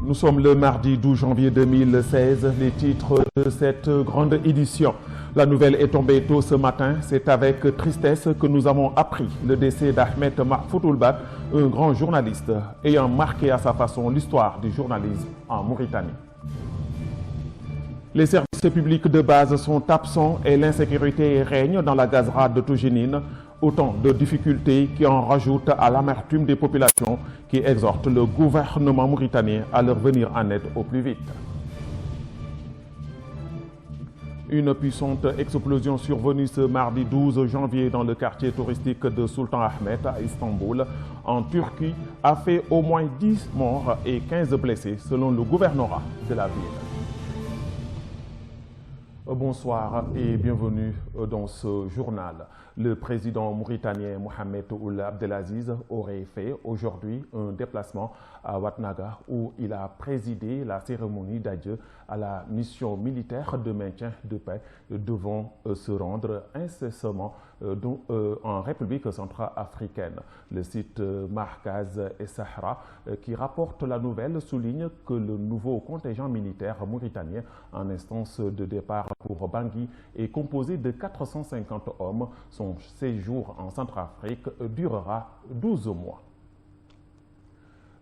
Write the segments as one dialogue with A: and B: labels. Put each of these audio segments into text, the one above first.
A: Nous sommes le mardi 12 janvier 2016. Les titres de cette grande édition. La nouvelle est tombée tôt ce matin. C'est avec tristesse que nous avons appris le décès d'Ahmed Mahfoud Ould-Bad, un grand journaliste ayant marqué à sa façon l'histoire du journalisme en Mauritanie. Les services publics de base sont absents et l'insécurité règne dans la gazra de Tougénine. Autant de difficultés qui en rajoutent à l'amertume des populations qui exhortent le gouvernement mauritanien à leur venir en aide au plus vite. Une puissante explosion survenue ce mardi 12 janvier dans le quartier touristique de Sultan Ahmed à Istanbul, en Turquie, a fait au moins 10 morts et 15 blessés selon le gouvernorat de la ville. Bonsoir et bienvenue dans ce journal. Le président mauritanien Mohamed Ould Abdelaziz aurait fait aujourd'hui un déplacement à Ouartnaga où il a présidé la cérémonie d'adieu à la mission militaire de maintien de paix devant se rendre incessamment en République centrafricaine. Le site Markaz et Sahara qui rapporte la nouvelle souligne que le nouveau contingent militaire mauritanien en instance de départ pour Bangui est composé de 450 hommes. Son séjour en Centrafrique durera 12 mois.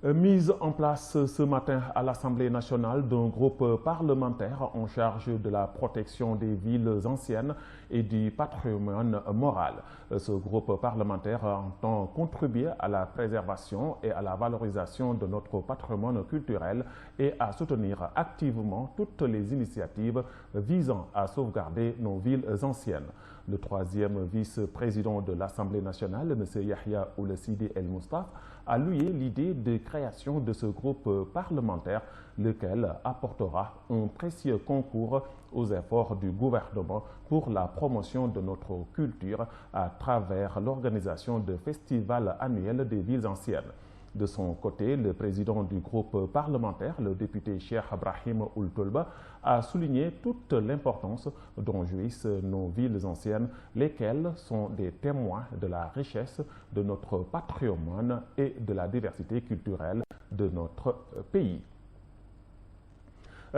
A: Mise en place ce matin à l'Assemblée nationale d'un groupe parlementaire en charge de la protection des villes anciennes et du patrimoine moral. Ce groupe parlementaire entend contribuer à la préservation et à la valorisation de notre patrimoine culturel et à soutenir activement toutes les initiatives visant à sauvegarder nos villes anciennes. Le troisième vice-président de l'Assemblée nationale, M. Yahya Ould-Sidi El Moustapha, a loué l'idée de création de ce groupe parlementaire, lequel apportera un précieux concours aux efforts du gouvernement pour la promotion de notre culture à travers l'organisation de festivals annuels des villes anciennes. De son côté, le président du groupe parlementaire, le député Cheikh Ibrahim Ould Tolba, a souligné toute l'importance dont jouissent nos villes anciennes, lesquelles sont des témoins de la richesse de notre patrimoine et de la diversité culturelle de notre pays.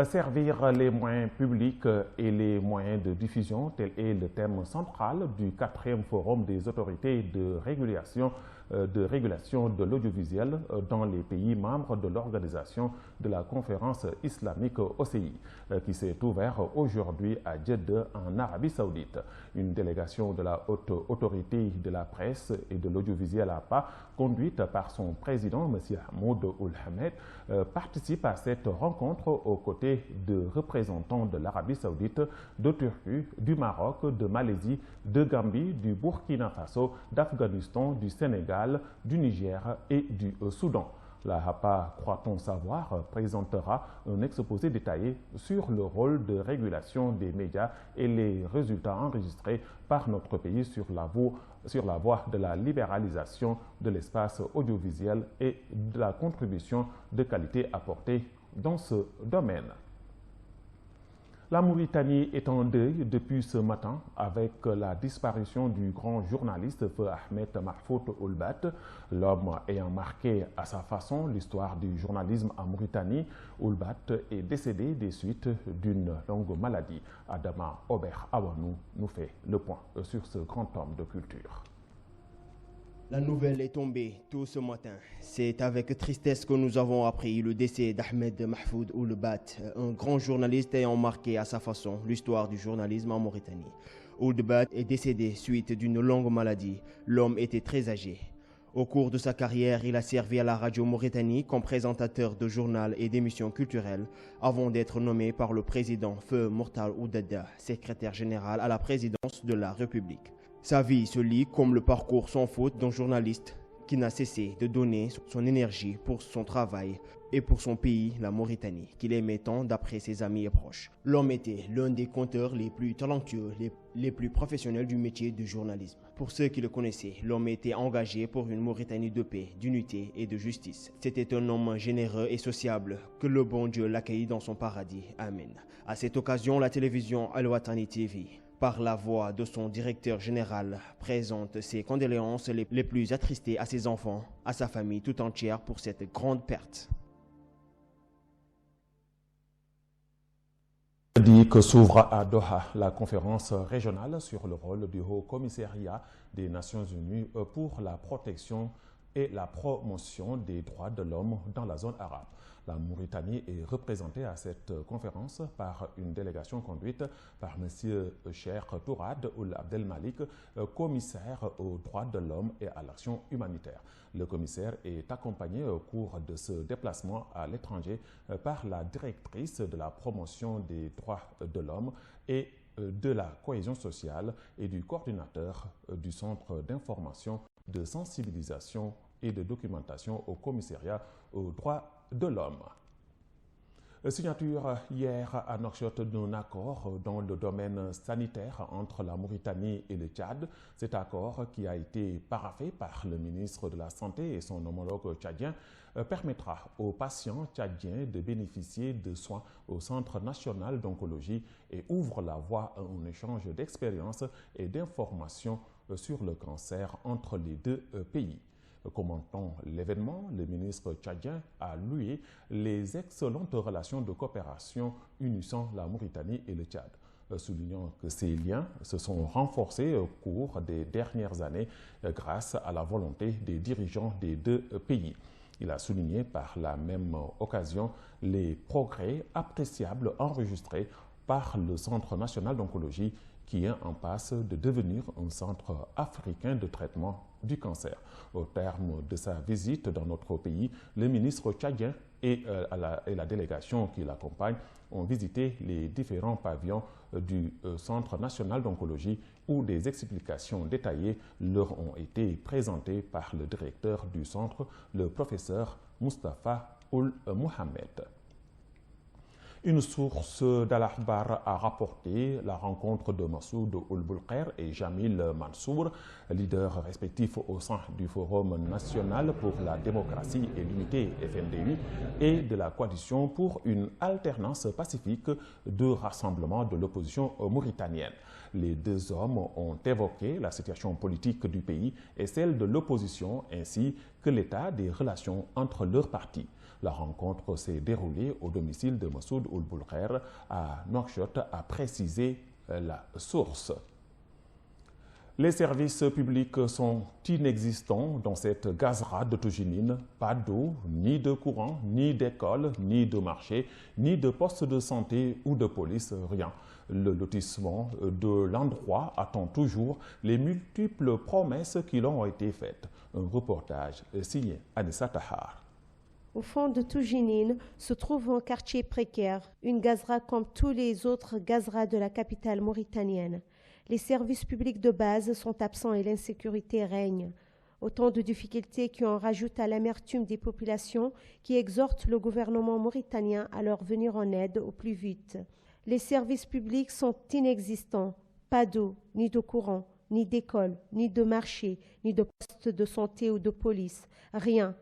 A: Servir les moyens publics et les moyens de diffusion, tel est le thème central du 4e forum des autorités de régulation de l'audiovisuel dans les pays membres de l'organisation de la conférence islamique OCI, qui s'est ouverte aujourd'hui à Jeddah en Arabie Saoudite. Une délégation de la haute autorité de la presse et de l'audiovisuel APA, conduite par son président, M. Hamoud Ould Hamed, participe à cette rencontre aux côtés de représentants de l'Arabie Saoudite, de Turquie, du Maroc, de Malaisie, de Gambie, du Burkina Faso, d'Afghanistan, du Sénégal, du Niger et du Soudan. La HAPA, croit-on savoir, présentera un exposé détaillé sur le rôle de régulation des médias et les résultats enregistrés par notre pays sur la voie de la libéralisation de l'espace audiovisuel et de la contribution de qualité apportée dans ce domaine. La Mauritanie est en deuil depuis ce matin avec la disparition du grand journaliste feu Ahmed Mahfoud Ould-Bad. L'homme ayant marqué à sa façon l'histoire du journalisme en Mauritanie, Ould-Bad est décédé des suites d'une longue maladie. Adama Ober Awanou nous fait le point sur ce grand homme de culture.
B: La nouvelle est tombée tôt ce matin. C'est avec tristesse que nous avons appris le décès d'Ahmed Mahfoud Ould-Bad, un grand journaliste ayant marqué à sa façon l'histoire du journalisme en Mauritanie. Ould-Bad est décédé suite d'une longue maladie. L'homme était très âgé. Au cours de sa carrière, il a servi à la radio Mauritanie comme présentateur de journal et d'émissions culturelles avant d'être nommé par le président Feu Mortal Ouddada, secrétaire général à la présidence de la République. Sa vie se lit comme le parcours sans faute d'un journaliste qui n'a cessé de donner son énergie pour son travail et pour son pays, la Mauritanie, qu'il aimait tant d'après ses amis et proches. L'homme était l'un des conteurs les plus talentueux, les plus professionnels du métier de journalisme. Pour ceux qui le connaissaient, l'homme était engagé pour une Mauritanie de paix, d'unité et de justice. C'était un homme généreux et sociable, que le bon Dieu l'accueille dans son paradis. Amen. À cette occasion, la télévision Al Watani TV, par la voix de son directeur général, présente ses condoléances les plus attristées à ses enfants, à sa famille tout entière pour cette grande perte.
A: Afrique s'ouvre à Doha. La conférence régionale sur le rôle du Haut Commissariat des Nations Unies pour la protection et la promotion des droits de l'homme dans la zone arabe. La Mauritanie est représentée à cette conférence par une délégation conduite par M. Cheikh Tourad Ould Abdelmalik, commissaire aux droits de l'homme et à l'action humanitaire. Le commissaire est accompagné au cours de ce déplacement à l'étranger par la directrice de la promotion des droits de l'homme et de la cohésion sociale et du coordinateur du Centre d'information, de sensibilisation et de documentation au commissariat aux droits de l'homme. Signature hier à Nouakchott d'un accord dans le domaine sanitaire entre la Mauritanie et le Tchad. Cet accord, qui a été paraphé par le ministre de la Santé et son homologue tchadien, permettra aux patients tchadiens de bénéficier de soins au Centre national d'oncologie et ouvre la voie à un échange d'expériences et d'informations sur le cancer entre les deux pays. Commentant l'événement, le ministre tchadien a loué les excellentes relations de coopération unissant la Mauritanie et le Tchad, soulignant que ces liens se sont renforcés au cours des dernières années grâce à la volonté des dirigeants des deux pays. Il a souligné par la même occasion les progrès appréciables enregistrés par le Centre national d'oncologie qui est en passe de devenir un centre africain de traitement du cancer. Au terme de sa visite dans notre pays, le ministre tchadien et la délégation qui l'accompagne ont visité les différents pavillons du Centre national d'oncologie où des explications détaillées leur ont été présentées par le directeur du centre, le professeur Moustapha Ould Mohamed. Une source d'Al-Akhbar a rapporté la rencontre de Massoud Ould Boulkhair et Jamil Mansour, leaders respectifs au sein du Forum national pour la démocratie et l'unité FNDU et de la coalition pour une alternance pacifique de rassemblement de l'opposition mauritanienne. Les deux hommes ont évoqué la situation politique du pays et celle de l'opposition ainsi que l'état des relations entre leurs partis. La rencontre s'est déroulée au domicile de Massoud Ould Boulkhair à Nouakchott, a précisé la source. Les services publics sont inexistants dans cette gazra de Toujinine. Pas d'eau, ni de courant, ni d'école, ni de marché, ni de poste de santé ou de police, rien. Le lotissement de l'endroit attend toujours les multiples promesses qui leur ont été faites. Un reportage signé Anissa Tahar.
C: Au fond de Toujinine se trouve un quartier précaire, une gazra comme tous les autres gazras de la capitale mauritanienne. Les services publics de base sont absents et l'insécurité règne. Autant de difficultés qui en rajoutent à l'amertume des populations qui exhortent le gouvernement mauritanien à leur venir en aide au plus vite. Les services publics sont inexistants. Pas d'eau, ni de courant, ni d'école, ni de marché, ni de poste de santé ou de police. Rien.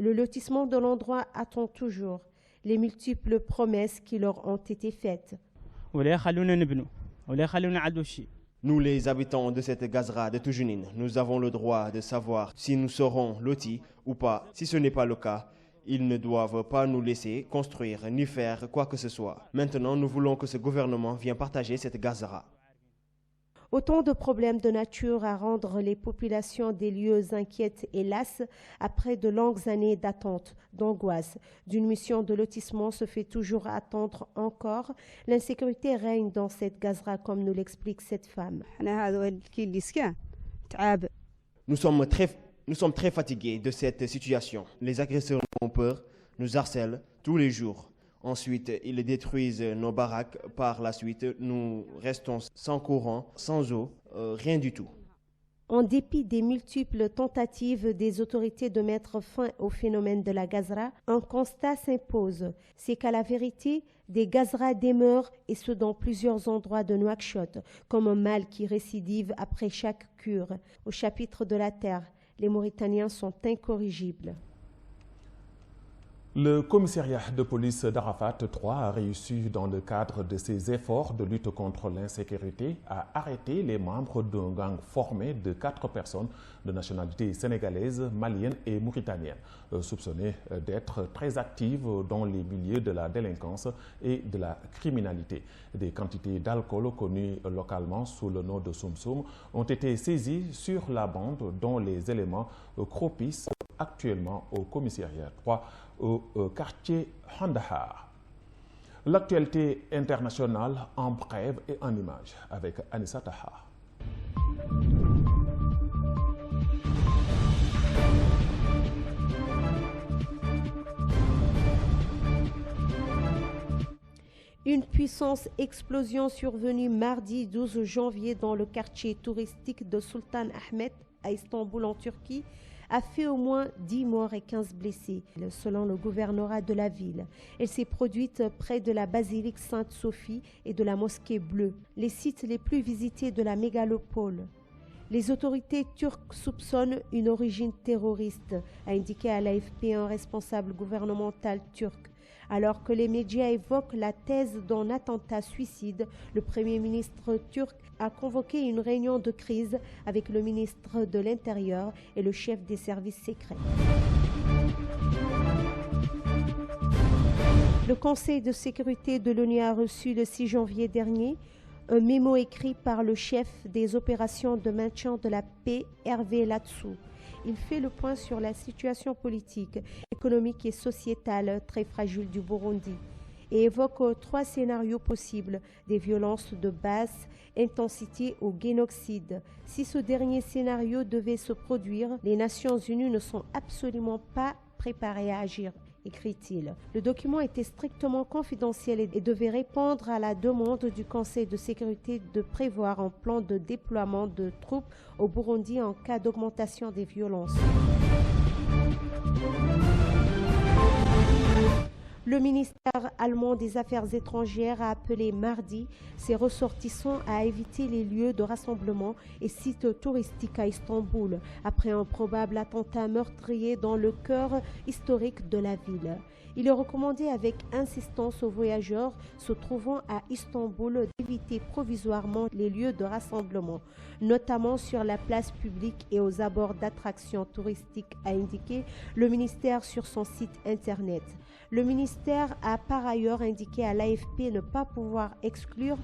C: Le lotissement de l'endroit attend toujours les multiples promesses qui leur ont été faites.
B: Nous, les habitants de cette gazra de Toujinine, nous avons le droit de savoir si nous serons lotis ou pas. Si ce n'est pas le cas, ils ne doivent pas nous laisser construire ni faire quoi que ce soit. Maintenant, nous voulons que ce gouvernement vienne partager cette gazra.
C: Autant de problèmes de nature à rendre les populations des lieux inquiètes et lasses après de longues années d'attente, d'angoisse. D'une mission de lotissement se fait toujours attendre encore. L'insécurité règne dans cette gazra, comme nous l'explique cette femme.
B: Nous sommes très fatigués de cette situation. Les agresseurs ont peur, nous harcèlent tous les jours. Ensuite, ils détruisent nos baraques. Par la suite, nous restons sans courant, sans eau, rien du tout.
C: En dépit des multiples tentatives des autorités de mettre fin au phénomène de la gazra, un constat s'impose. C'est qu'à la vérité, des gazras demeurent et ce dans plusieurs endroits de Nouakchott, comme un mal qui récidive après chaque cure. Au chapitre de la terre, les Mauritaniens sont incorrigibles.
A: Le commissariat de police d'Arafat 3 a réussi, dans le cadre de ses efforts de lutte contre l'insécurité, à arrêter les membres d'un gang formé de 4 personnes de nationalité sénégalaise, malienne et mauritanienne, soupçonnées d'être très actives dans les milieux de la délinquance et de la criminalité. Des quantités d'alcool connues localement sous le nom de Soum Soum ont été saisies sur la bande, dont les éléments croupissent actuellement au commissariat 3 au quartier Handahar. L'actualité internationale en brève et en images avec Anissa Taha.
C: Une puissante explosion survenue mardi 12 janvier dans le quartier touristique de Sultan Ahmet à Istanbul en Turquie a fait au moins 10 morts et 15 blessés, selon le gouvernorat de la ville. Elle s'est produite près de la basilique Sainte-Sophie et de la mosquée Bleue, les sites les plus visités de la mégalopole. Les autorités turques soupçonnent une origine terroriste, a indiqué à l'AFP un responsable gouvernemental turc. Alors que les médias évoquent la thèse d'un attentat suicide, le Premier ministre turc a convoqué une réunion de crise avec le ministre de l'Intérieur et le chef des services secrets. Le Conseil de sécurité de l'ONU a reçu le 6 janvier dernier un mémo écrit par le chef des opérations de maintien de la paix, Hervé Latsou. Il fait le point sur la situation politique, économique et sociétale très fragile du Burundi et évoque 3 scénarios possibles, des violences de basse intensité au génocide. Si ce dernier scénario devait se produire, les Nations Unies ne sont absolument pas préparées à agir, écrit-il. Le document était strictement confidentiel et devait répondre à la demande du Conseil de sécurité de prévoir un plan de déploiement de troupes au Burundi en cas d'augmentation des violences. Le ministère allemand des Affaires étrangères a appelé mardi ses ressortissants à éviter les lieux de rassemblement et sites touristiques à Istanbul après un probable attentat meurtrier dans le cœur historique de la ville. Il est recommandé avec insistance aux voyageurs se trouvant à Istanbul d'éviter provisoirement les lieux de rassemblement, notamment sur la place publique et aux abords d'attractions touristiques, a indiqué le ministère sur son site internet. Le ministère a par ailleurs indiqué à l'AFP ne pas pouvoir exclure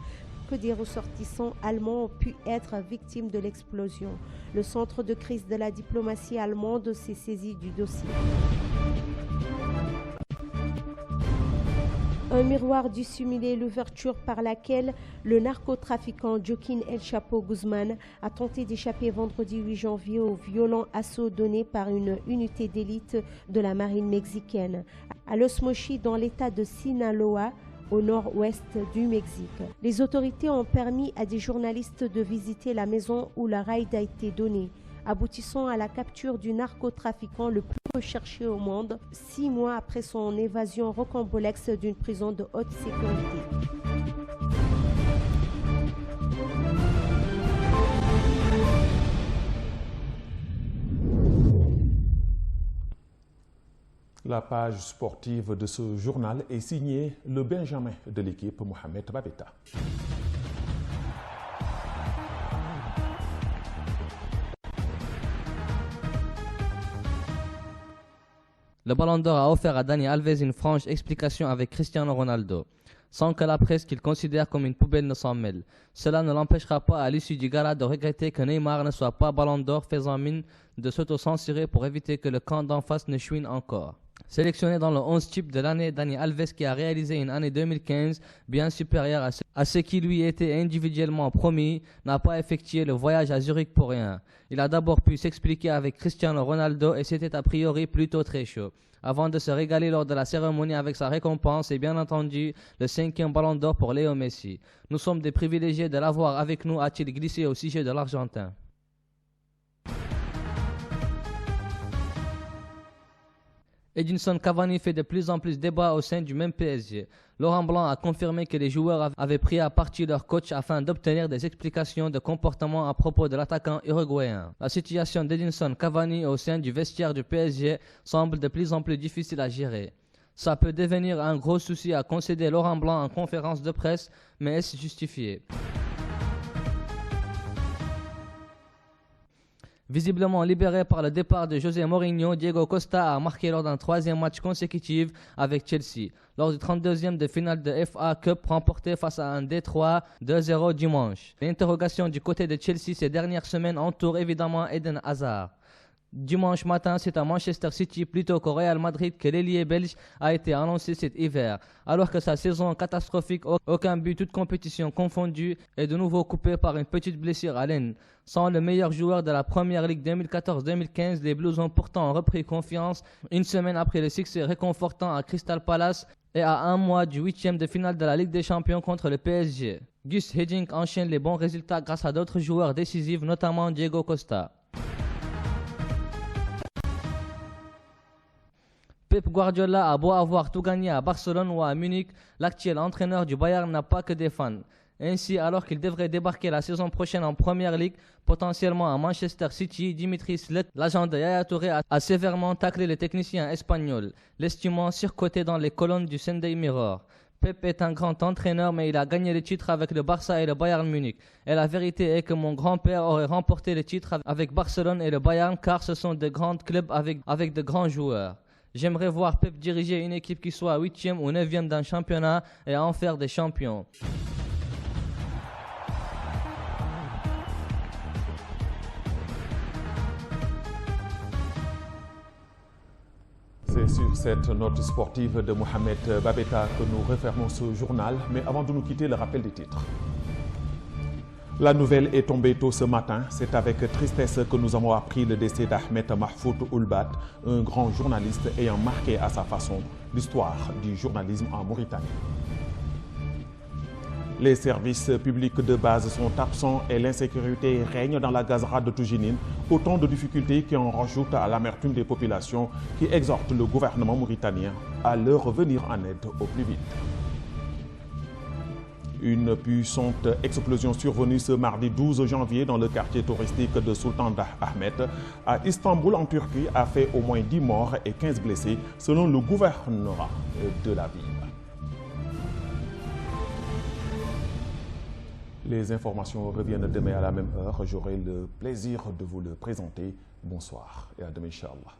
C: que des ressortissants allemands ont pu être victimes de l'explosion. Le centre de crise de la diplomatie allemande s'est saisi du dossier. Un miroir dissimulait l'ouverture par laquelle le narcotrafiquant Joaquín El Chapo Guzmán a tenté d'échapper vendredi 8 janvier au violent assaut donné par une unité d'élite de la marine mexicaine à Los Mochis dans l'état de Sinaloa, au nord-ouest du Mexique. Les autorités ont permis à des journalistes de visiter la maison où la raid a été donnée, aboutissant à la capture du narcotrafiquant le plus recherché au monde, 6 mois après son évasion rocambolesque d'une prison de haute sécurité.
A: La page sportive de ce journal est signée le Benjamin de l'équipe Mohamed Babeta.
D: Le Ballon d'Or a offert à Dani Alves une franche explication avec Cristiano Ronaldo, sans que la presse qu'il considère comme une poubelle ne s'en mêle. Cela ne l'empêchera pas à l'issue du gala de regretter que Neymar ne soit pas Ballon d'Or, faisant mine de s'auto-censurer pour éviter que le camp d'en face ne chouine encore. Sélectionné dans le 11 type de l'année, Dani Alves, qui a réalisé une année 2015 bien supérieure à ce qui lui était individuellement promis, n'a pas effectué le voyage à Zurich pour rien. Il a d'abord pu s'expliquer avec Cristiano Ronaldo et c'était a priori plutôt très chaud, avant de se régaler lors de la cérémonie avec sa récompense et bien entendu le 5e Ballon d'Or pour Léo Messi. Nous sommes des privilégiés de l'avoir avec nous, a-t-il glissé au sujet de l'Argentin. Edinson Cavani fait de plus en plus débat au sein du même PSG. Laurent Blanc a confirmé que les joueurs avaient pris à partie leur coach afin d'obtenir des explications de comportement à propos de l'attaquant uruguayen. La situation d'Edinson Cavani au sein du vestiaire du PSG semble de plus en plus difficile à gérer. Ça peut devenir un gros souci, a concédé Laurent Blanc en conférence de presse, mais est-ce justifié? Visiblement libéré par le départ de José Mourinho, Diego Costa a marqué lors d'un 3e match consécutif avec Chelsea, lors du 32e de finale de FA Cup remporté face à un Détroit 2-0 dimanche. L'interrogation du côté de Chelsea ces dernières semaines entoure évidemment Eden Hazard. Dimanche matin, c'est à Manchester City plutôt qu'au Real Madrid que l'ailier belge a été annoncé cet hiver. Alors que sa saison catastrophique, aucun but, toute compétition confondue, est de nouveau coupée par une petite blessure à l'aine. Sans le meilleur joueur de la Première Ligue 2014-2015, les Blues ont pourtant repris confiance une semaine après le succès réconfortant à Crystal Palace et à un mois du 8e de finale de la Ligue des Champions contre le PSG. Gus Hiddink enchaîne les bons résultats grâce à d'autres joueurs décisifs, notamment Diego Costa. Pep Guardiola a beau avoir tout gagné à Barcelone ou à Munich, l'actuel entraîneur du Bayern n'a pas que des fans. Ainsi, alors qu'il devrait débarquer la saison prochaine en Première Ligue, potentiellement à Manchester City, Dimitri Slet, l'agent de Yaya Touré, a sévèrement taclé le technicien espagnol, l'estimant surcoté dans les colonnes du Sunday Mirror. Pep est un grand entraîneur, mais il a gagné les titres avec le Barça et le Bayern Munich. Et la vérité est que mon grand-père aurait remporté les titres avec Barcelone et le Bayern, car ce sont de grands clubs avec de grands joueurs. J'aimerais voir Pep diriger une équipe qui soit 8e ou 9e d'un championnat et en faire des champions.
A: C'est sur cette note sportive de Mohamed Babeta que nous refermons ce journal. Mais avant de nous quitter, le rappel des titres. La nouvelle est tombée tôt ce matin. C'est avec tristesse que nous avons appris le décès d'Ahmed Mahfoud Ould-Bad, un grand journaliste ayant marqué à sa façon l'histoire du journalisme en Mauritanie. Les services publics de base sont absents et l'insécurité règne dans la Gazra de Toujinine, autant de difficultés qui en rajoutent à l'amertume des populations qui exhortent le gouvernement mauritanien à leur venir en aide au plus vite. Une puissante explosion survenue ce mardi 12 janvier dans le quartier touristique de Sultan Ahmed à Istanbul en Turquie a fait au moins 10 morts et 15 blessés selon le gouvernorat de la ville. Les informations reviennent demain à la même heure. J'aurai le plaisir de vous le présenter. Bonsoir et à demain, Inch'Allah.